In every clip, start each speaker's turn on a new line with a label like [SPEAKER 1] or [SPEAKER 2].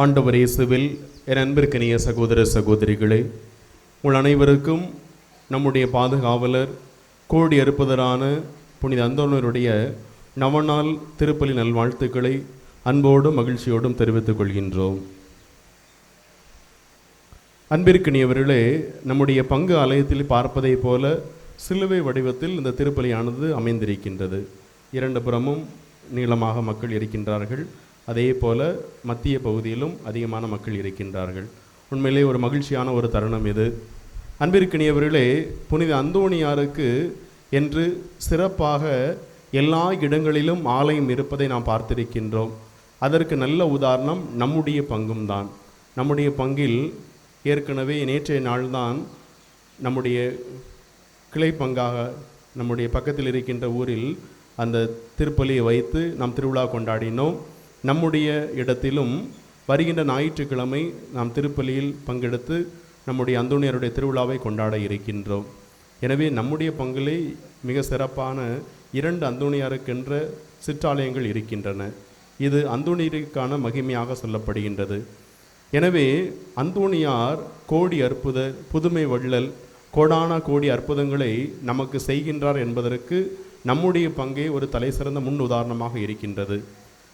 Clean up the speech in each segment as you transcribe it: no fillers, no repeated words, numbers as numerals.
[SPEAKER 1] ஆண்டவர் இயேசுவில் என் அன்பிற்கினிய சகோதர சகோதரிகளே, உங்கள் அனைவருக்கும் நம்முடைய பாதுகாவலர் கோடி அற்புதரான புனித அந்தோனியருடைய நவநாள் திருப்பலி நல்வாழ்த்துக்களை அன்போடும் மகிழ்ச்சியோடும் தெரிவித்துக் கொள்கின்றோம். அன்பிற்கினியவர்களே, நம்முடைய பங்கு ஆலயத்தில் பார்ப்பதை போல சிலுவை வடிவத்தில் இந்த திருப்பலியானது அமைந்திருக்கின்றது. இரண்டு புறமும் நீளமாக மக்கள் இருக்கின்றார்கள். அதே போல மத்திய பகுதியிலும் அதிகமான மக்கள் இருக்கின்றார்கள். உண்மையிலே ஒரு மகிழ்ச்சியான ஒரு தருணம் இது. அன்பிற்கினியவர்களே, புனித அந்தோணியாருக்கு என்று சிறப்பாக எல்லா இடங்களிலும் ஆலயம் இருப்பதை நாம் பார்த்திருக்கின்றோம். அதற்கு நல்ல உதாரணம் நம்முடைய பங்கும் தான். நம்முடைய பங்கில் ஏற்கனவே நேற்றைய நாள்தான் நம்முடைய கிளை பங்காக நம்முடைய பக்கத்தில் இருக்கின்ற ஊரில் அந்த திருப்பலியை வைத்து நாம் திருவிழா கொண்டாடினோம். நம்முடைய இடத்திலும் வருகின்ற ஞாயிற்றுக்கிழமை நாம் திருப்பலியில் பங்கெடுத்து நம்முடைய அந்தோணியருடைய திருவிழாவை கொண்டாட இருக்கின்றோம். எனவே நம்முடைய பங்கிலே மிக சிறப்பான 2 அந்தோணியாருக்கென்ற சிற்றாலயங்கள் இருக்கின்றன. இது அந்தோணியருக்கான மகிமையாக சொல்லப்படுகின்றது. எனவே அந்தோணியார் கோடி அற்புத புதுமை வள்ளல் கோடான கோடி அற்புதங்களை நமக்கு செய்கின்றார் என்பதற்கு நம்முடைய பங்கே ஒரு தலை சிறந்த முன் உதாரணமாக இருக்கின்றது.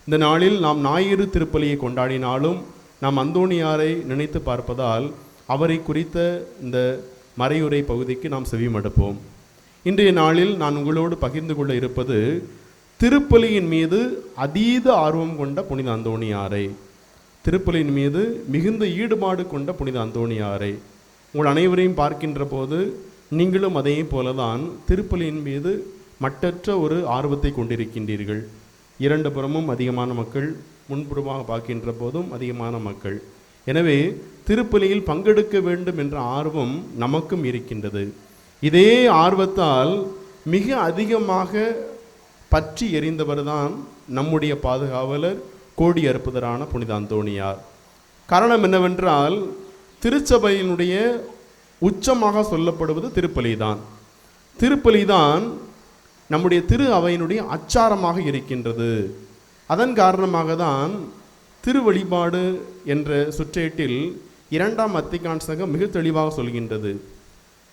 [SPEAKER 1] இந்த நாளில் நாம் ஞாயிறு திருப்பலியை கொண்டாடினாலும் நாம் அந்தோணியாரை நினைத்து பார்ப்பதால் அவரை குறித்த இந்த மறையுரை பகுதிக்கு நாம் செவிமடுப்போம். இன்றைய நாளில் நான் உங்களோடு பகிர்ந்து கொள்ள இருப்பது திருப்பலியின் மீது அதீத ஆர்வம் கொண்ட புனித அந்தோணியாரை, திருப்பலியின் மீது மிகுந்த ஈடுபாடு கொண்ட புனித அந்தோணியாரை. உங்கள் அனைவரையும் பார்க்கின்ற போது நீங்களும் அதே போலதான் திருப்பலியின் மீது மட்டற்ற ஒரு ஆர்வத்தை கொண்டிருக்கின்றீர்கள். இரண்டு புறமும் அதிகமான மக்கள், முன்புறமாக பார்க்கின்ற போதும் அதிகமான மக்கள். எனவே திருப்பலியில் பங்கெடுக்க வேண்டும் என்ற ஆர்வம் நமக்கும் இருக்கின்றது. இதே ஆர்வத்தால் மிக அதிகமாக பற்றி எறிந்தவர் தான் நம்முடைய பாதுகாவலர் கோடி அற்புதரான புனித அந்தோணியார். காரணம் என்னவென்றால், திருச்சபையினுடைய உச்சமாக சொல்லப்படுவது திருப்பலி தான். திருப்பலி தான் நம்முடைய திரு அவையினுடைய அச்சாரமாக இருக்கின்றது. அதன் காரணமாக தான் திரு வழிபாடு என்ற சுற்றேட்டில் 2ஆம் வத்திக்கான் சங்கம் மிக தெளிவாக சொல்கின்றது,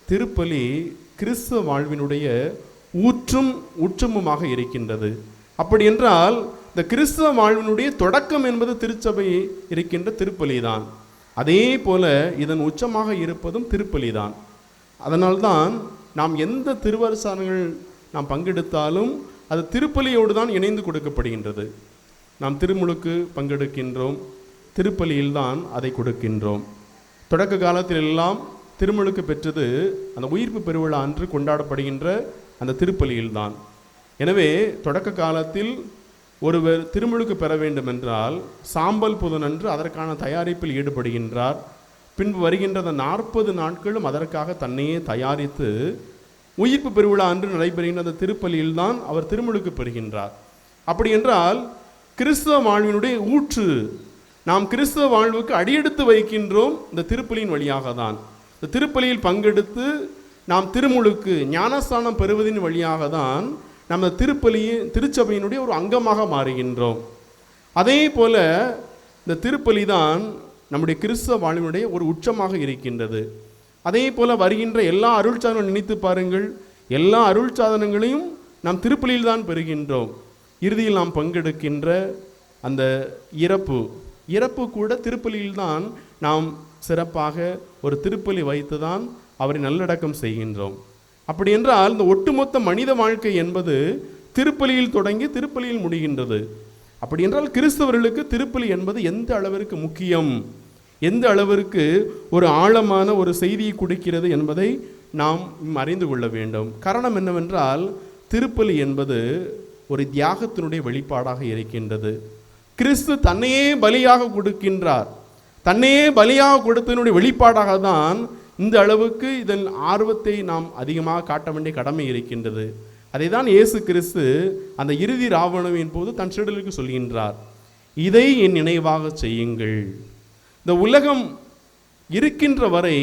[SPEAKER 1] திருப்பலி கிறிஸ்துவ வாழ்வினுடைய ஊற்றும் உச்சமுமாக இருக்கின்றது. அப்படி என்றால் இந்த கிறிஸ்துவ வாழ்வினுடைய தொடக்கம் என்பது திருச்சபை இருக்கின்ற திருப்பலி தான். அதே போல இதன் உச்சமாக இருப்பதும் திருப்பலி தான். அதனால்தான் நாம் எந்த திருவருசானங்கள் நாம் பங்கெடுத்தாலும் அது திருப்பலியோடு தான் இணைந்து கொடுக்கப்படுகின்றது. நாம் திருமுழுக்கு பங்கெடுக்கின்றோம், திருப்பலியில்தான் அதை கொடுக்கின்றோம். தொடக்க காலத்தில் எல்லாம் திருமுழுக்கு பெற்றது அந்த உயிர்ப்பு பெருவிழா அன்று கொண்டாடப்படுகின்ற அந்த திருப்பலியில்தான். எனவே தொடக்க காலத்தில் ஒருவர் திருமுழுக்கு பெற வேண்டும் என்றால் சாம்பல் புதனன்று அதற்கான தயாரிப்பில் ஈடுபடுகின்றார். பின்பு வருகின்ற அந்த 40 நாட்களும் அதற்காக தன்னையே தயாரித்து உயிர்ப்பு பெருவிழா அன்று நடைபெறுகின்ற அந்த திருப்பலியில் தான் அவர் திருமுழுக்கு பெறுகின்றார். அப்படி என்றால் கிறிஸ்தவ வாழ்வினுடைய ஊற்று, நாம் கிறிஸ்தவ வாழ்வுக்கு அடியெடுத்து வைக்கின்றோம் இந்த திருப்பலியின் வழியாக தான். இந்த திருப்பலியில் பங்கெடுத்து நாம் திருமுழுக்கு ஞானஸ்தானம் பெறுவதின் வழியாக தான் நம்ம திருச்சபையினுடைய ஒரு அங்கமாக மாறுகின்றோம். அதே போல இந்த திருப்பலி தான் நம்முடைய கிறிஸ்தவ வாழ்வினுடைய ஒரு உச்சமாக இருக்கின்றது. அதே போல வருகின்ற எல்லா அருள் சாதனம் நினைத்து பாருங்கள், எல்லா அருள் சாதனங்களையும் நாம் திருப்பலியில் தான் பெறுகின்றோம். இறுதியில் நாம் பங்கெடுக்கின்ற அந்த இறப்பு கூட திருப்பலியில் தான் நாம் சிறப்பாக ஒரு திருப்பலி வைத்து தான் அவரை நல்லடக்கம் செய்கின்றோம். அப்படி என்றால் இந்த ஒட்டுமொத்த மனித வாழ்க்கை என்பது திருப்பலியில் தொடங்கி திருப்பலியில் முடிகின்றது. அப்படி என்றால் கிறிஸ்தவர்களுக்கு திருப்பலி என்பது எந்த அளவிற்கு முக்கியம், எந்த அளவிற்கு ஒரு ஆழமான ஒரு செய்தியை கொடுக்கிறது என்பதை நாம் அறிந்து கொள்ள வேண்டும். காரணம் என்னவென்றால், திருப்பலி என்பது ஒரு தியாகத்தினுடைய வெளிப்பாடாக இருக்கின்றது. கிறிஸ்து தன்னையே பலியாக கொடுக்கின்றார். தன்னையே பலியாக கொடுத்ததனுடைய வெளிப்பாடாக தான் இந்த அளவுக்கு இதன் ஆர்வத்தை நாம் அதிகமாக காட்ட வேண்டிய கடமை இருக்கின்றது. அதை தான் இயேசு கிறிஸ்து அந்த இறுதி ராவணவின் போது தன் சீடர்களுக்கு சொல்கின்றார், இதை என் நினைவாக செய்யுங்கள். இந்த உலகம் இருக்கின்ற வரை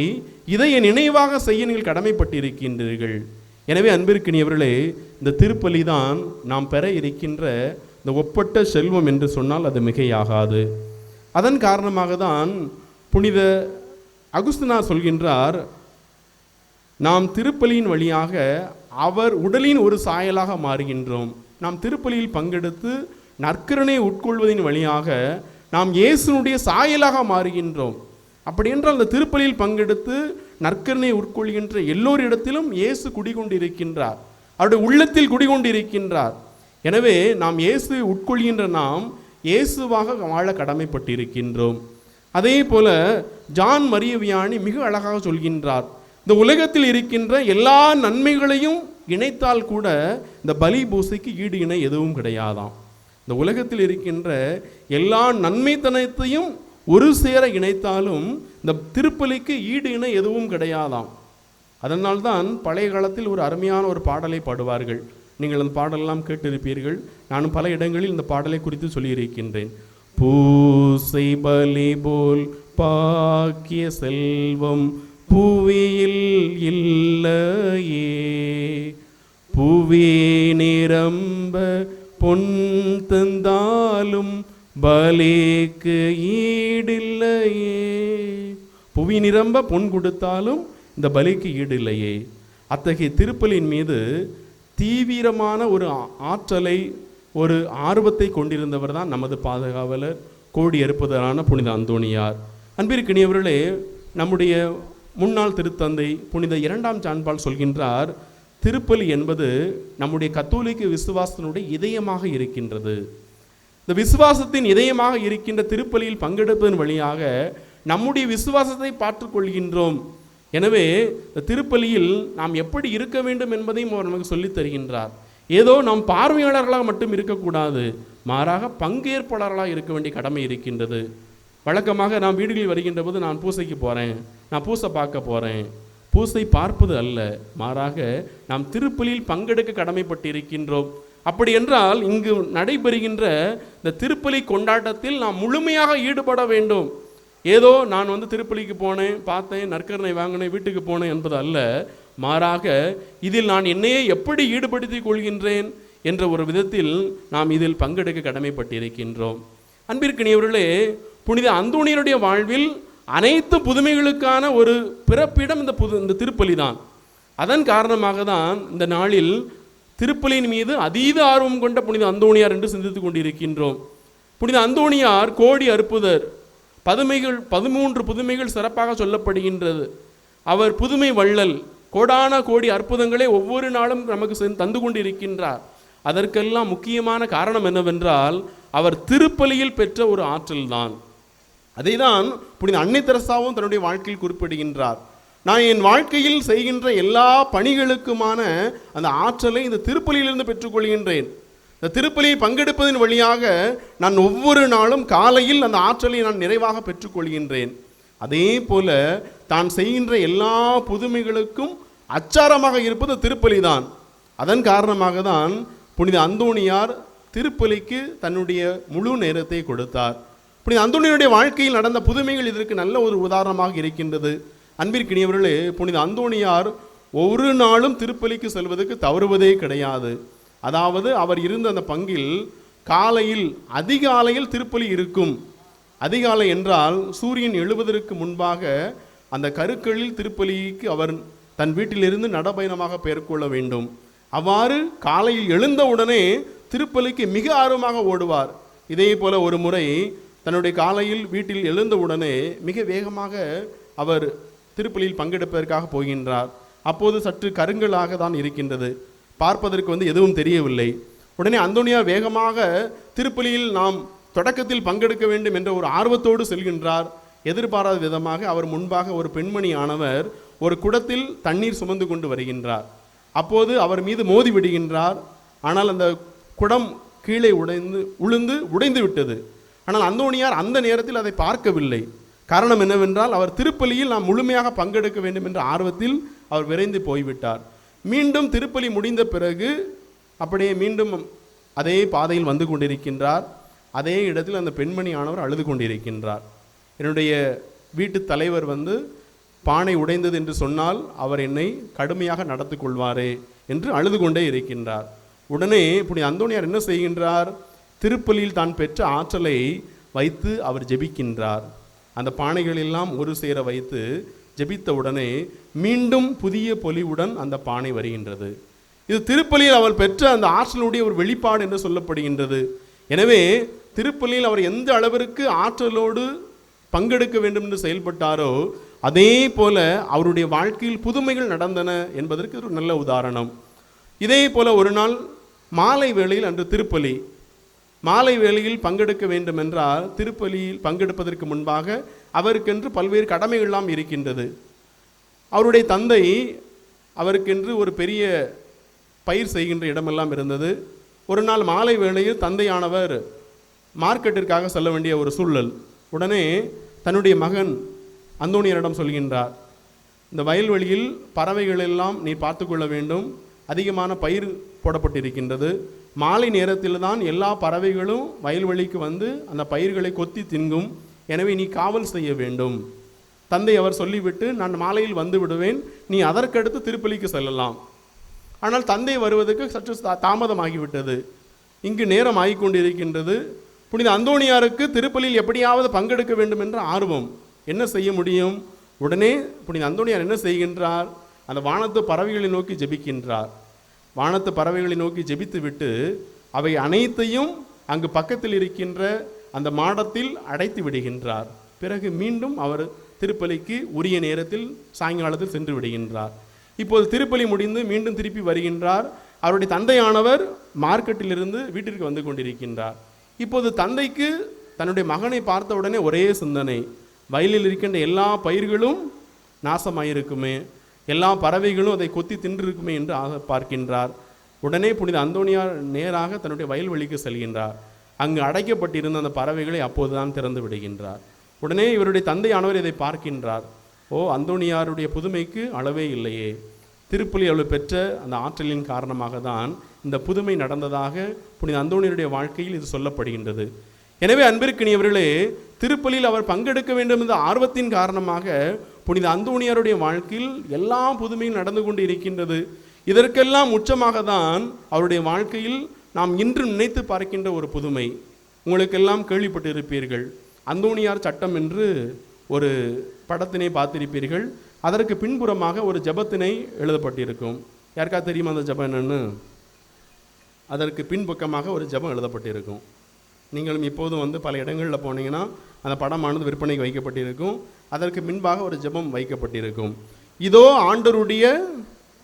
[SPEAKER 1] இதை என் நினைவாக செய்ய நீங்கள் கடமைப்பட்டிருக்கின்றீர்கள். எனவே அன்பிற்கினியவர்களே, இந்த திருப்பலி தான் நாம் பெற இருக்கின்ற இந்த ஒப்பற்ற செல்வம் என்று சொன்னால் அது மிகையாகாது. அதன் காரணமாக தான் புனித அகுஸ்தினார் சொல்கின்றார், நாம் திருப்பலியின் வழியாக அவர் உடலின் ஒரு சாயலாக மாறுகின்றோம். நாம் திருப்பலியில் பங்கெடுத்து நற்கருணை உட்கொள்வதின் வழியாக நாம் இயேசுனுடைய சாயலாக மாறுகின்றோம். அப்படி என்றால் அந்த திருப்பலியில் பங்கெடுத்து நற்கருணை உட்கொள்கின்ற எல்லோரிடத்திலும் இயேசு குடிகொண்டிருக்கின்றார், அவருடைய உள்ளத்தில் குடிகொண்டிருக்கின்றார். எனவே நாம் இயேசு உட்கொள்கின்ற நாம் இயேசுவாக வாழ கடமைப்பட்டிருக்கின்றோம். அதே போல ஜான் மரிய வியானி மிக அழகாக சொல்கின்றார், இந்த உலகத்தில் இருக்கின்ற எல்லா நன்மைகளையும் இணைத்தால் கூட இந்த பலி பூசைக்கு ஈடு இணை எதுவும் கிடையாதாம். இந்த உலகத்தில் இருக்கின்ற எல்லா நன்மைத்தனத்தையும் ஒரு சேர இணைத்தாலும் இந்த திருப்பலிக்கு ஈடு இணை எதுவும் கிடையாதாம். அதனால்தான் பழைய காலத்தில் ஒரு அருமையான ஒரு பாடலை பாடுவார்கள். நீங்கள் அந்த பாடலெல்லாம் கேட்டிருப்பீர்கள். நானும் பல இடங்களில் இந்த பாடலை குறித்து சொல்லியிருக்கின்றேன். பூசை பலி போல் பாக்கிய செல்வம் புவியில் இல்லையே, புவி நிரம்ப பொன் தந்தாலும் பலிக்கு ஈடில்லையே. புவி நிரம்ப பொன் கொடுத்தாலும் இந்த பலிக்கு ஈடில்லையே. அத்தகைய திருப்பலின் மீது தீவிரமான ஒரு ஆற்றலை, ஒரு ஆர்வத்தை கொண்டிருந்தவர் தான் நமது பாதுகாவலர், கோடி அறுப்பதரான புனித அந்தோணியார். அன்பிற்கினியவர்களே, நம்முடைய முன்னாள் திருத்தந்தை புனித 2ஆம் ஜான்பால் சொல்கின்றார், திருப்பலி என்பது நம்முடைய கத்தோலிக்க விசுவாசத்தினுடைய இதயமாக இருக்கின்றது. இந்த விசுவாசத்தின் இதயமாக இருக்கின்ற திருப்பலியில் பங்கெடுப்பதன் வழியாக நம்முடைய விசுவாசத்தை பார்த்துக்கொள்கின்றோம். எனவே இந்த திருப்பலியில் நாம் எப்படி இருக்க வேண்டும் என்பதையும் அவர் நமக்கு சொல்லித் தருகின்றார். ஏதோ நாம் பார்வையாளர்களாக மட்டும் இருக்கக்கூடாது, மாறாக பங்கேற்பாளர்களாக இருக்க வேண்டிய கடமை இருக்கின்றது. வழக்கமாக நாம் வீடுகளில் வருகின்ற போது நான் பூசைக்கு போகிறேன், நான் பூசை பார்க்க போகிறேன், பூசை பார்ப்பது அல்ல, மாறாக நாம் திருப்பலியில் பங்கெடுக்க கடமைப்பட்டிருக்கின்றோம். அப்படி என்றால் இங்கு நடைபெறுகின்ற இந்த திருப்பலி கொண்டாட்டத்தில் நாம் முழுமையாக ஈடுபட வேண்டும். ஏதோ நான் திருப்பலிக்கு போனேன், பார்த்தேன், நற்கருணை வாங்கினேன், வீட்டுக்கு போனேன் என்பது அல்ல, மாறாக இதில் நான் என்னையே எப்படி ஈடுபடுத்திக் கொள்கின்றேன் என்ற ஒரு விதத்தில் நாம் இதில் பங்கெடுக்க கடமைப்பட்டிருக்கின்றோம். அன்பிற்கினியவர்களே, புனித அந்தோணியருடைய வாழ்வில் அனைத்து புதுமைகளுக்கான ஒரு பிறப்பிடம் இந்த திருப்பலி தான். அதன் காரணமாக தான் இந்த நாளில் திருப்பலியின் மீது அதீத ஆர்வம் கொண்ட புனித அந்தோணியார் என்று சிந்தித்துக் கொண்டிருக்கின்றோம். புனித அந்தோணியார் கோடி அற்புதர். 13 புதுமைகள் சிறப்பாக சொல்லப்படுகின்றது. அவர் புதுமை வள்ளல். கோடான கோடி அற்புதங்களை ஒவ்வொரு நாளும் நமக்கு தந்து கொண்டிருக்கின்றார். அதற்கெல்லாம் முக்கியமான காரணம் என்னவென்றால் அவர் திருப்பலியில் பெற்ற ஒரு ஆற்றல் தான். அதை தான் புனித அன்னை தெரசாவும் தன்னுடைய வாழ்க்கையில் குறிப்பிடுகின்றார். நான் என் வாழ்க்கையில் செய்கின்ற எல்லா பணிகளுக்குமான அந்த ஆற்றலை இந்த திருப்பலியிலிருந்து பெற்றுக்கொள்கின்றேன். இந்த திருப்பலியை பங்கெடுப்பதன் வழியாக நான் ஒவ்வொரு நாளும் காலையில் அந்த ஆற்றலை நான் நிறைவாக பெற்றுக்கொள்கின்றேன். அதே போல தான் செய்கின்ற எல்லா புதுமைகளுக்கும் அச்சாரமாக இருப்பது திருப்பலி தான். அதன் காரணமாக தான் புனித அந்தோணியார் திருப்பலிக்கு தன்னுடைய முழு நேரத்தை கொடுத்தார். புனித அந்தோணியருடைய வாழ்க்கையில் நடந்த புதுமைகள் இதற்கு நல்ல ஒரு உதாரணமாக இருக்கின்றது. அன்பிற்கினியவர்களே, புனித அந்தோணியார் ஒரு நாளும் திருப்பலிக்கு செல்வதற்கு தவறுவதே கிடையாது. அதாவது அவர் இருந்த அந்த பங்கில் காலையில் அதிகாலையில் திருப்பலி இருக்கும். அதிகாலை என்றால் சூரியன் எழுவதற்கு முன்பாக அந்த கருக்களில் திருப்பலிக்கு அவர் தன் வீட்டிலிருந்து நடப்பயணமாக மேற்கொள்ள வேண்டும். அவ்வாறு காலையில் எழுந்தவுடனே திருப்பலிக்கு மிக ஆர்வமாக ஓடுவார். இதே போல ஒரு முறை தன்னுடைய காலையில் வீட்டில் எழுந்தவுடனே மிக வேகமாக அவர் திருப்பலியில் பங்கெடுப்பதற்காக போகின்றார். அப்போது சற்று கருங்கலாக தான் இருக்கின்றது, பார்ப்பதற்கு எதுவும் தெரியவில்லை. உடனே அந்தோணியார் வேகமாக திருப்பலியில் நாம் தொடக்கத்தில் பங்கெடுக்க வேண்டும் என்ற ஒரு ஆர்வத்தோடு செல்கின்றார். எதிர்பாராத விதமாக அவர் முன்பாக ஒரு பெண்மணி ஆனவர் ஒரு குடத்தில் தண்ணீர் சுமந்து கொண்டு வருகின்றார். அப்போது அவர் மீது மோதி விடுகின்றார். ஆனால் அந்த குடம் கீழே உடைந்து விட்டது. ஆனால் அந்தோணியார் அந்த நேரத்தில் அதை பார்க்கவில்லை. காரணம் என்னவென்றால் அவர் திருப்பலியில் நாம் முழுமையாக பங்கெடுக்க வேண்டும் என்ற ஆர்வத்தில் அவர் விரைந்து போய்விட்டார். மீண்டும் திருப்பலி முடிந்த பிறகு அப்படியே மீண்டும் அதே பாதையில் வந்து கொண்டிருக்கின்றார். அதே இடத்தில் அந்த பெண்மணி ஆனவர் அழுது கொண்டிருக்கின்றார். என்னுடைய வீட்டு தலைவர் பானை உடைந்தது என்று சொன்னால் அவர் என்னை கடுமையாக நடத்தி கொள்வாரே என்று அழுது கொண்டே இருக்கின்றார். உடனே புனித அந்தோணியார் என்ன செய்கின்றார்? திருப்பலியில் தான் பெற்ற ஆற்றலை வைத்து அவர் ஜெபிக்கின்றார். அந்த பானைகள் எல்லாம் ஒரு சேர வைத்து ஜெபித்த உடனே மீண்டும் புதிய பொலிவுடன் அந்த பானை வருகின்றது. இது திருப்பலியில் அவர் பெற்ற அந்த ஆற்றலுடைய ஒரு வெளிப்பாடு என்று சொல்லப்படுகின்றது. எனவே திருப்பலியில் அவர் எந்த அளவிற்கு ஆற்றலோடு பங்கெடுக்க வேண்டும் என்று செயல்பட்டாரோ அதே போல அவருடைய வாழ்க்கையில் புதுமைகள் நடந்தன என்பதற்கு ஒரு நல்ல உதாரணம். இதே போல ஒரு நாள் மாலை வேளையில் அன்று திருப்பலி, மாலை வேளையில் பங்கெடுக்க வேண்டும் என்றால் திருப்பலியில் பங்கெடுப்பதற்கு முன்பாக அவருக்கென்று பல்வேறு கடமைகள்லாம் இருக்கின்றது. அவருடைய தந்தை அவருக்கென்று ஒரு பெரிய பயிர் செய்கின்ற இடமெல்லாம் இருந்தது. ஒரு நாள் மாலை வேளையில் தந்தையானவர் மார்க்கெட்டிற்காக செல்ல வேண்டிய ஒரு சூழல். உடனே தன்னுடைய மகன் அந்தோணியரிடம் சொல்கின்றார், இந்த வயல்வெளியில் பறவைகள் எல்லாம் நீ பார்த்து கொள்ள வேண்டும், அதிகமான பயிர் போடப்பட்டிருக்கின்றது, மாலை நேரத்தில் தான் எல்லா பறவைகளும் வயல்வெளிக்கு வந்து அந்த பயிர்களை கொத்தி தின்கும், எனவே நீ காவல் செய்ய வேண்டும். தந்தை அவர் சொல்லிவிட்டு நான் மாலையில் வந்து விடுவேன், நீ அதற்கடுத்து திருப்பலிக்கு செல்லலாம். ஆனால் தந்தை வருவதற்கு சற்று தாமதமாகிவிட்டது. இங்கு நேரம் ஆகிக்கொண்டிருக்கின்றது. புனித அந்தோணியாருக்கு திருப்பலியில் எப்படியாவது பங்கெடுக்க வேண்டும் என்ற ஆர்வம். என்ன செய்ய முடியும்? உடனே புனித அந்தோணியார் என்ன செய்கின்றார்? அந்த வானத்து பறவைகளை நோக்கி ஜெபிக்கின்றார். வானத்து பறவைகளை நோக்கி ஜெபித்து விட்டு அவை அனைத்தையும் அங்கு பக்கத்தில் இருக்கின்ற அந்த மாடத்தில் அடைத்து விடுகின்றார். பிறகு மீண்டும் அவர் திருப்பலிக்கு உரிய நேரத்தில் சாயங்காலத்தில் சென்று விடுகின்றார். இப்போது திருப்பலி முடிந்து மீண்டும் திருப்பி வருகின்றார். அவருடைய தந்தையானவர் மார்க்கெட்டிலிருந்து வீட்டிற்கு வந்து கொண்டிருக்கின்றார். இப்போது தந்தைக்கு தன்னுடைய மகனை பார்த்த உடனே ஒரே சிந்தனை, வயலில் இருக்கின்ற எல்லா பயிர்களும் நாசமாயிருக்குமே, எல்லா பறவைகளும் அதை கொத்தி தின்றிருக்குமே என்று பார்க்கின்றார். உடனே புனித அந்தோணியார் நேராக தன்னுடைய வயல்வெளிக்கு செல்கின்றார். அங்கு அடைக்கப்பட்டிருந்த அந்த பறவைகளை அப்போதுதான் திறந்து விடுகின்றார். உடனே இவருடைய தந்தையானவர் இதை பார்க்கின்றார். ஓ, அந்தோணியாருடைய புதுமைக்கு அளவே இல்லையே, திருப்பலி அவள் பெற்ற அந்த ஆற்றலின் காரணமாக தான் இந்த புதுமை நடந்ததாக புனித அந்தோணியருடைய வாழ்க்கையில் இது சொல்லப்படுகின்றது. எனவே அன்பிற்கினியவர்களே, திருப்பலியில் அவர் பங்கெடுக்க வேண்டும் என்ற ஆர்வத்தின் காரணமாக புனித அந்தோணியாருடைய வாழ்க்கையில் எல்லா புதுமையும் நடந்து கொண்டு இருக்கின்றது. இதற்கெல்லாம் உச்சமாக தான் அவருடைய வாழ்க்கையில் நாம் இன்று நினைத்து பார்க்கின்ற ஒரு புதுமை. உங்களுக்கெல்லாம் கேள்விப்பட்டிருப்பீர்கள், அந்தோணியார் சட்டம் என்று ஒரு படத்தினை பார்த்திருப்பீர்கள். அதற்கு பின்புறமாக ஒரு ஜபத்தினை எழுதப்பட்டிருக்கும். யாருக்கா தெரியுமா அந்த ஜபம் என்னன்னு? அதற்கு பின்பக்கமாக ஒரு ஜபம் எழுதப்பட்டிருக்கும். நீங்களும் இப்போதும் பல இடங்களில் போனீங்கன்னா அந்த படமானது விற்பனைக்கு வைக்கப்பட்டிருக்கும். அதற்கு பின்பாக ஒரு ஜபம் வைக்கப்பட்டிருக்கும். இதோ ஆண்டவருடைய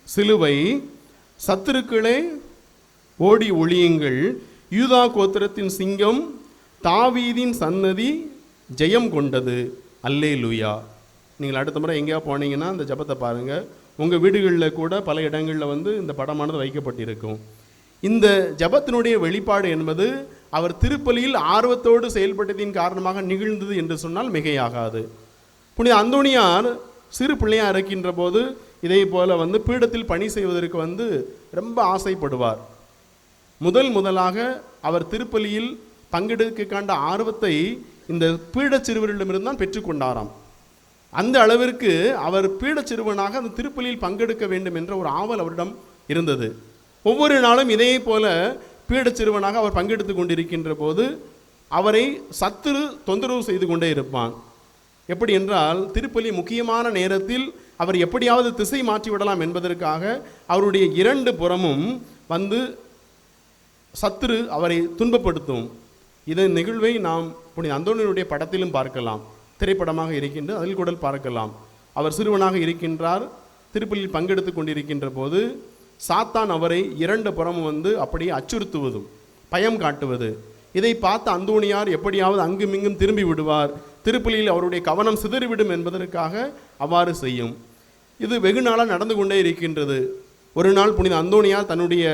[SPEAKER 1] சிலுவை, சத்துருக்களே ஓடி ஒளியுங்கள், யூதா கோத்திரத்தின் சிங்கம், தாவீதின் சன்னதி ஜெயம் கொண்டது, அல்லேலூயா. நீங்கள் அடுத்த முறை எங்கேயா போனீங்கன்னா அந்த ஜபத்தை பாருங்கள். உங்கள் வீடுகளில் கூட பல இடங்களில் இந்த படமானது வைக்கப்பட்டிருக்கும். இந்த ஜபத்தினுடைய வெளிப்பாடு என்பது அவர் திருப்பலியில் ஆர்வத்தோடு செயல்பட்டதின் காரணமாக நிகழ்ந்தது என்று சொன்னால் மிகையாகாது. புனித அந்தோணியார் சிறு பிள்ளையாக இருக்கின்ற போது இதே போல் பீடத்தில் பணி செய்வதற்கு ரொம்ப ஆசைப்படுவார். முதலாக அவர் திருப்பலியில் பங்கெடுக்க கண்ட ஆர்வத்தை இந்த பீடச் சிறுவரிடமிருந்து தான் பெற்றுக்கொண்டாராம். அந்த அளவிற்கு அவர் பீடச் சிறுவனாக அந்த திருப்பலியில் பங்கெடுக்க வேண்டும் என்ற ஒரு ஆவல் அவரிடம் இருந்தது. ஒவ்வொரு நாளும் இதே போல பீடச் சிறுவனாக அவர் பங்கெடுத்து கொண்டிருக்கின்ற போது அவரை சத்துரு தொந்தரவு செய்து கொண்டே இருப்பான். எப்படி என்றால், திருப்பலி முக்கியமான நேரத்தில் அவர் எப்படியாவது திசை மாற்றிவிடலாம் என்பதற்காக அவருடைய இரண்டு புறமும் சத்துரு அவரை துன்பப்படுத்தும். இதன் நிகழ்வை நாம் புனித அந்தோணியருடைய படத்திலும் பார்க்கலாம். திரைப்படமாக இருக்கின்ற அதில் கூட பார்க்கலாம். அவர் சிறுவனாக இருக்கின்றார். திருப்பலியில் பங்கெடுத்து கொண்டிருக்கின்ற போது சாத்தான் அவரை இரண்டு புறமும் அப்படியே அச்சுறுத்துவதும் பயம் காட்டுவது. இதை பார்த்து அந்தோணியார் எப்படியாவது அங்குமிங்கும் திரும்பி விடுவார், திருப்பலியில் அவருடைய கவனம் சிதறிவிடும் என்பதற்காக அவ்வாறு செய்யும். இது வெகு நாளாக நடந்து கொண்டே இருக்கின்றது. ஒரு நாள் புனித அந்தோணியார் தன்னுடைய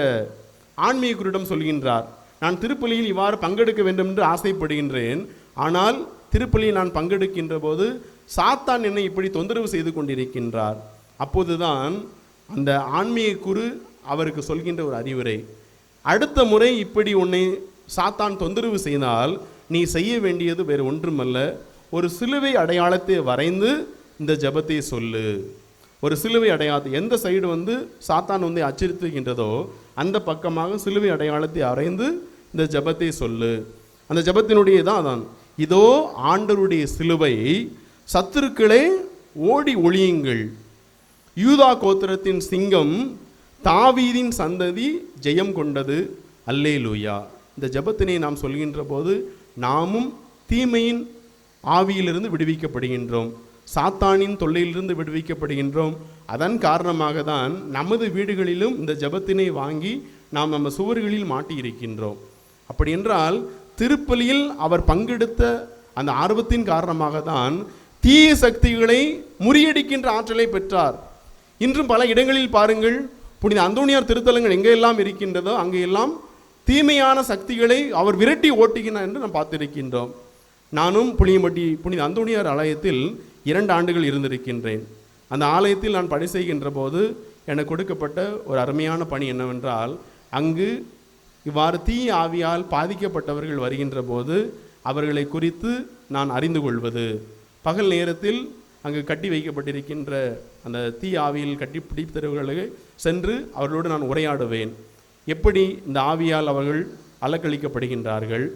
[SPEAKER 1] ஆன்மீக குருவிடம் சொல்கின்றார், நான் திருப்பலியில் இவ்வாறு பங்கெடுக்க வேண்டும் என்று ஆசைப்படுகின்றேன், ஆனால் திருப்பலியில் நான் பங்கெடுக்கின்ற போது சாத்தான் என்னை இப்படி தொந்தரவு செய்து கொண்டிருக்கின்றார். அப்போதுதான் அந்த ஆன்மீக குரு அவருக்கு சொல்கின்ற ஒரு அறிவுரை, அடுத்த முறை இப்படி உன்னை சாத்தான் தொந்தரவு செய்தால் நீ செய்ய வேண்டியது வேறு ஒன்றுமல்ல, ஒரு சிலுவை அடையாளத்தை வரைந்து இந்த ஜபத்தை சொல்லு. ஒரு சிலுவை அடையாளத்தை எந்த சைடு சாத்தான் அச்சுறுத்துகின்றதோ அந்த பக்கமாக சிலுவை அடையாளத்தை வரைந்து இந்த ஜபத்தை சொல்லு. அந்த ஜபத்தினுடைய தான் இதோ ஆண்டவருடைய சிலுவை, சத்துருக்களே ஓடி ஒளியுங்கள், யூதா கோத்திரத்தின் சிங்கம், தாவீதின் சந்ததி ஜெயம் கொண்டது, அல்லேலூயா. இந்த ஜெபத்தினை நாம் சொல்கின்ற போது நாமும் தீமையின் ஆவியிலிருந்து விடுவிக்கப்படுகின்றோம், சாத்தானின் தொல்லையிலிருந்து விடுவிக்கப்படுகின்றோம். அதன் காரணமாக தான் நமது வீடுகளிலும் இந்த ஜெபத்தினை வாங்கி நாம் நம்ம சுவர்களில் மாட்டியிருக்கின்றோம். அப்படி என்றால் திருப்பலியில் அவர் பங்கெடுத்த அந்த ஆர்வத்தின் காரணமாக தான் தீய சக்திகளை முறியடிக்கின்ற ஆற்றலை பெற்றார். இன்றும் பல இடங்களில் பாருங்கள், புனித அந்தோணியார் திருத்தலங்கள் எங்கெல்லாம் இருக்கின்றதோ அங்கெல்லாம் தீமையான சக்திகளை அவர் விரட்டி ஓட்டுகிறார் என்று நாம் பார்த்திருக்கின்றோம். நானும் புளியம்பட்டி புனித அந்தோணியார் ஆலயத்தில் 2 ஆண்டுகள் இருந்திருக்கின்றேன். அந்த ஆலயத்தில் நான் பணி செய்கின்ற போது எனக்கு கொடுக்கப்பட்ட ஒரு அருமையான பணி என்னவென்றால், அங்கு இவ்வாறு தீய ஆவியால் பாதிக்கப்பட்டவர்கள் வருகின்ற போது அவர்களை குறித்து நான் அறிந்து கொள்வது. பகல் நேரத்தில் அங்கு கட்டி வைக்கப்பட்டிருக்கின்ற அந்த தீ ஆவியில் கட்டி பிடித்தவர்களை சென்று அவர்களோடு நான் உரையாடுவேன். எப்படி இந்த ஆவியால் அவர்கள் அலக்களிக்கப்படுகின்றார்கள்,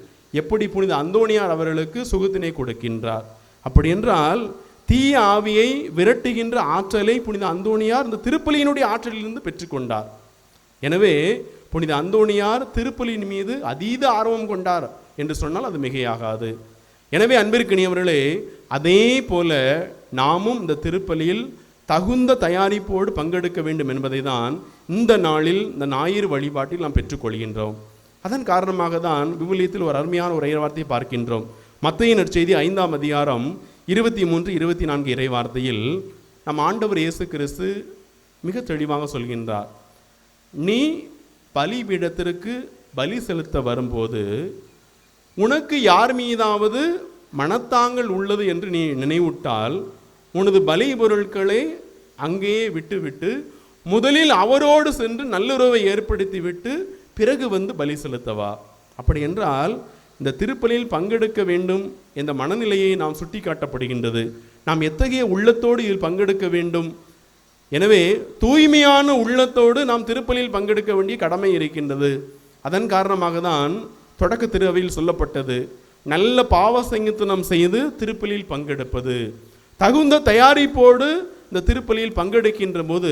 [SPEAKER 1] எப்படி புனித அந்தோணியார் அவர்களுக்கு சுகத்தினை கொடுக்கின்றார். அப்படி என்றால் தீய ஆவியை விரட்டுகின்ற ஆற்றலை புனித அந்தோணியார் இந்த திருப்பலியினுடைய ஆற்றலிலிருந்து பெற்றுக்கொண்டார். எனவே புனித அந்தோணியார் திருப்பலியின் மீது அதீத ஆர்வம் கொண்டார் என்று சொன்னால் அது மிகையாகாது. எனவே அன்பிற்கினியவர்களே, அதே போல நாமும் இந்த திருப்பலியில் தகுந்த தயாரிப்போடு பங்கெடுக்க வேண்டும் என்பதை தான் இந்த நாளில், இந்த ஞாயிறு வழிபாட்டில் நாம் பெற்றுக்கொள்கின்றோம். அதன் காரணமாக தான் விவிலியத்தில் ஒரு அருமையான ஒரு இறைவார்த்தையை பார்க்கின்றோம். மத்தேயு நற்செய்தி 5ஆம் அதிகாரம் 23, 24 இறைவார்த்தையில் நம் ஆண்டவர் இயேசு கிறிஸ்து மிக தெளிவாக சொல்கின்றார், நீ பலிபீடத்திற்கு பலி செலுத்த வரும்போது உனக்கு யார் மீதாவது மனத்தாங்கல் உள்ளது என்று நீ நினைவுட்டால் உனது பலி பொருட்களை அங்கேயே விட்டுவிட்டு முதலில் அவரோடு சென்று நல்லுறவை ஏற்படுத்திவிட்டு பிறகு வந்து பலி செலுத்தவா. அப்படி என்றால் இந்த திருப்பலியில் பங்கெடுக்க வேண்டும் என்ற மனநிலையை நாம் சுட்டி காட்டப்படுகின்றது. நாம் எத்தகைய உள்ளத்தோடு இதில் பங்கெடுக்க வேண்டும்? எனவே தூய்மையான உள்ளத்தோடு நாம் திருப்பலியில் பங்கெடுக்க வேண்டிய கடமை இருக்கின்றது. அதன் காரணமாக தான் தொடக்க திருவையில் சொல்லப்பட்டது, நல்ல பாவ சங்கீதனம் செய்து திருப்பலியில் பங்கெடுப்பது. தகுந்த தயாரிப்போடு இந்த திருப்பலியில் பங்கெடுக்கின்ற போது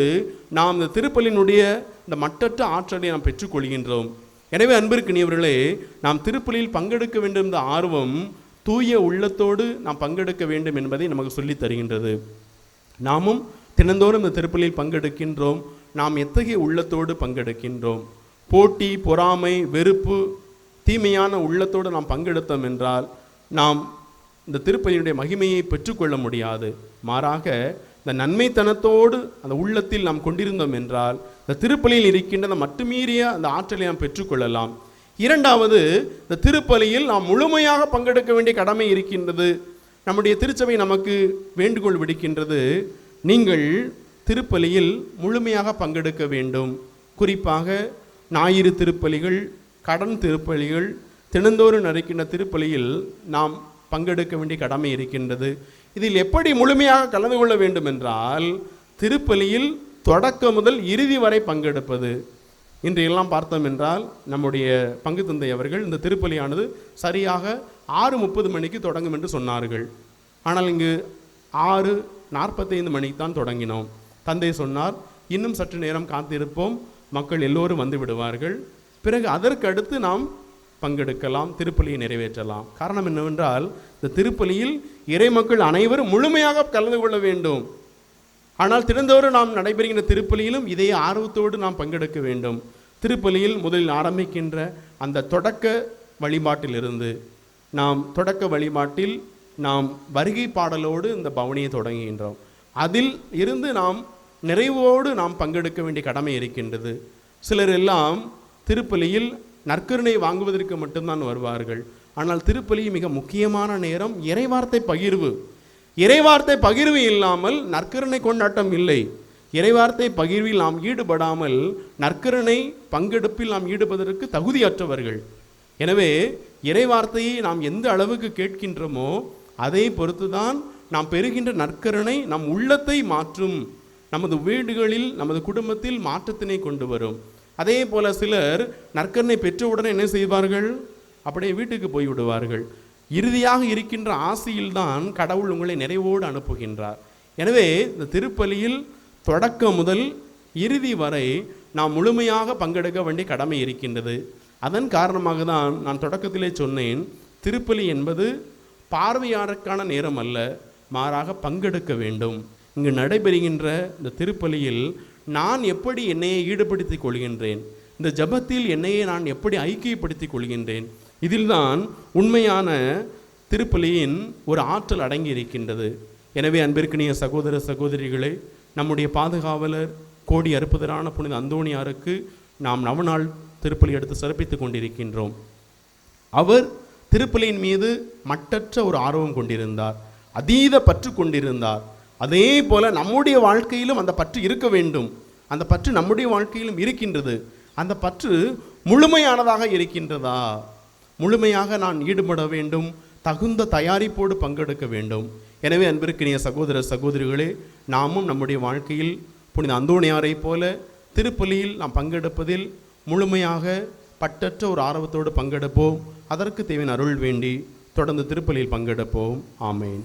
[SPEAKER 1] நாம் இந்த திருப்பலியினுடைய இந்த மட்டற்ற ஆற்றலை நாம் பெற்றுக்கொள்கின்றோம். எனவே அன்பிற்கினியவர்களே, நாம் திருப்பலியில் பங்கெடுக்க வேண்டும் என்ற ஆர்வம் தூய உள்ளத்தோடு நாம் பங்கெடுக்க வேண்டும் என்பதை நமக்கு சொல்லித் தருகின்றது. நாமும் தினந்தோறும் இந்த திருப்பலியில் பங்கெடுக்கின்றோம். நாம் எத்தகைய உள்ளத்தோடு பங்கெடுக்கின்றோம்? போட்டி, பொறாமை, வெறுப்பு, தீமையான உள்ளத்தோடு நாம் பங்கெடுத்தோம் என்றால் நாம் இந்த திருப்பலியினுடைய மகிமையை பெற்றுக்கொள்ள முடியாது. மாறாக இந்த நன்மைத்தனத்தோடு அந்த உள்ளத்தில் நாம் கொண்டிருந்தோம் என்றால் இந்த திருப்பலியில் இருக்கின்ற அந்த மட்டுமீறிய அந்த ஆற்றலை நாம் பெற்றுக்கொள்ளலாம். இரண்டாவது, இந்த திருப்பலியில் நாம் முழுமையாக பங்கெடுக்க வேண்டிய கடமை இருக்கின்றது. நம்முடைய திருச்சபை நமக்கு வேண்டுகோள் விடுக்கின்றது, நீங்கள் திருப்பலியில் முழுமையாக பங்கெடுக்க வேண்டும். குறிப்பாக ஞாயிறு திருப்பலிகள், கடன் திருப்பலிகள், தினந்தோறும் நடக்கின்ற திருப்பலியில் நாம் பங்கெடுக்க வேண்டிய கடமை இருக்கின்றது. இதில் எப்படி முழுமையாக கலந்து கொள்ள வேண்டும் என்றால் திருப்பலியில் தொடக்க முதல் இறுதி வரை பங்கெடுப்பது. இன்றையெல்லாம் பார்த்தோம் என்றால் நம்முடைய பங்கு தந்தை அவர்கள் இந்த திருப்பலியானது சரியாக 6:30 மணிக்கு தொடங்கும் என்று சொன்னார்கள். ஆனால் இங்கு 6:45 மணிக்கு தான் தொடங்கினோம். தந்தை சொன்னார், இன்னும் சற்று நேரம் காத்திருப்போம், மக்கள் எல்லோரும் வந்து விடுவார்கள், பிறகு அதற்கு அடுத்து நாம் பங்கெடுக்கலாம், திருப்பலியை நிறைவேற்றலாம். காரணம் என்னவென்றால் இந்த திருப்பலியில் இறை மக்கள் அனைவரும் முழுமையாக கலந்து கொள்ள வேண்டும். ஆனால் தினந்தோறும் நாம் நடைபெறுகின்ற திருப்பலியிலும் இதே ஆர்வத்தோடு நாம் பங்கெடுக்க வேண்டும். திருப்பலியில் முதலில் ஆரம்பிக்கின்ற அந்த தொடக்க வழிபாட்டிலிருந்து நாம் தொடக்க வழிபாட்டில் நாம் வருகை பாடலோடு இந்த பவனியை தொடங்குகின்றோம். அதில் இருந்து நாம் நிறைவோடு நாம் பங்கெடுக்க வேண்டிய கடமை இருக்கின்றது. சிலர் எல்லாம் திருப்பலியில் நற்கருணை வாங்குவதற்கு மட்டும்தான் வருவார்கள். ஆனால் திருப்பலி மிக முக்கியமான நேரம் இறைவார்த்தை பகிர்வு. இறைவார்த்தை பகிர்வு இல்லாமல் நற்கருணை கொண்டாட்டம் இல்லை. இறைவார்த்தை பகிர்வில் நாம் ஈடுபடாமல் நற்கருணை பங்கெடுப்பில் நாம் ஈடுபதற்கு தகுதியற்றவர்கள். எனவே இறைவார்த்தையை நாம் எந்த அளவுக்கு கேட்கின்றோமோ அதை பொறுத்துதான் நாம் பெறுகின்ற நற்கருணை நம் உள்ளத்தை மாற்றும், நமது வீடுகளில் நமது குடும்பத்தில் மாற்றத்தினை கொண்டு வரும். அதே போல சிலர் நற்கருணை பெற்றவுடனே என்ன செய்வார்கள்? அப்படியே வீட்டுக்கு போய் விடுவார்கள். இறுதியாக இருக்கின்ற ஆசியில்தான் கடவுள் உங்களை நிறைவோடு அனுப்புகின்றார். எனவே இந்த திருப்பலியில் தொடக்கம் முதல் இறுதி வரை நாம் முழுமையாக பங்கெடுக்க வேண்டிய கடமை இருக்கின்றது. அதன் காரணமாக தான் நான் தொடக்கத்திலே சொன்னேன், திருப்பலி என்பது பார்வையாளருக்கான நேரம் அல்ல, மாறாக பங்கெடுக்க வேண்டும். இங்கு நடைபெறுகின்ற இந்த திருப்பலியில் நான் எப்படி என்னையை ஈடுபடுத்திக் கொள்கின்றேன், இந்த ஜபத்தில் என்னையை நான் எப்படி ஐக்கியப்படுத்திக் கொள்கின்றேன், இதில்தான் உண்மையான திருப்பலியின் ஒரு ஆற்றல் அடங்கி இருக்கின்றது. எனவே அன்பிற்கினிய சகோதர சகோதரிகளே, நம்முடைய பாதுகாவலர் கோடி அற்புதரான புனித அந்தோணியாருக்கு நாம் நவநாள் திருப்பலி எடுத்து சிறப்பித்துக் கொண்டிருக்கின்றோம். அவர் திருப்பலியின் மீது மட்டற்ற ஒரு ஆர்வம் கொண்டிருந்தார், அதீத பற்று கொண்டிருந்தார். அதே போல நம்முடைய வாழ்க்கையிலும் அந்த பற்று இருக்க வேண்டும். அந்த பற்று நம்முடைய வாழ்க்கையிலும் இருக்கின்றது. அந்த பற்று முழுமையானதாக இருக்கின்றதா? முழுமையாக நான் ஈடுபட வேண்டும், தகுந்த தயாரிப்போடு பங்கெடுக்க வேண்டும். எனவே அன்பிற்கினிய சகோதர சகோதரிகளே, நாமும் நம்முடைய வாழ்க்கையில் புனித அந்தோணியாரை போல திருப்பலியில் நாம் பங்கெடுப்பதில் முழுமையாக பற்றற்ற ஒரு ஆர்வத்தோடு பங்கெடுப்போம். அதற்கு தேவையான அருள் வேண்டி தொடர்ந்து திருப்பலியில் பங்கெடுப்போம். ஆமேன்.